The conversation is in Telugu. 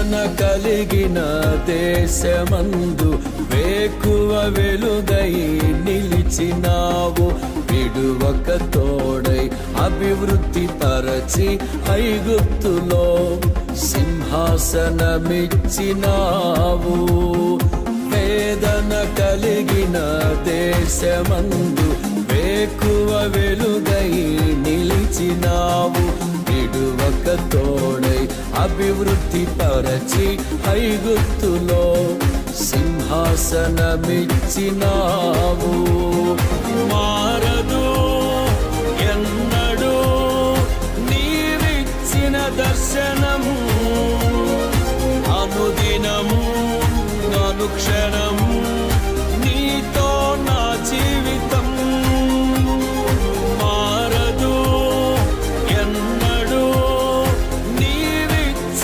వేదన కలిగిన దేశమందు వేకువ వెలుగై నిలిచినావు. విడువక తోడై అభివృద్ధి పరచి ఐగుప్తులో సింహాసనమిచ్చినావు. వేదన కలిగిన దేశమందు వేకువ వెలుగై నిలిచినావు. విడువక తోడై అభివృద్ధి పరచి ఐగుప్తులో సింహాసనమిచ్చినావు. మారదు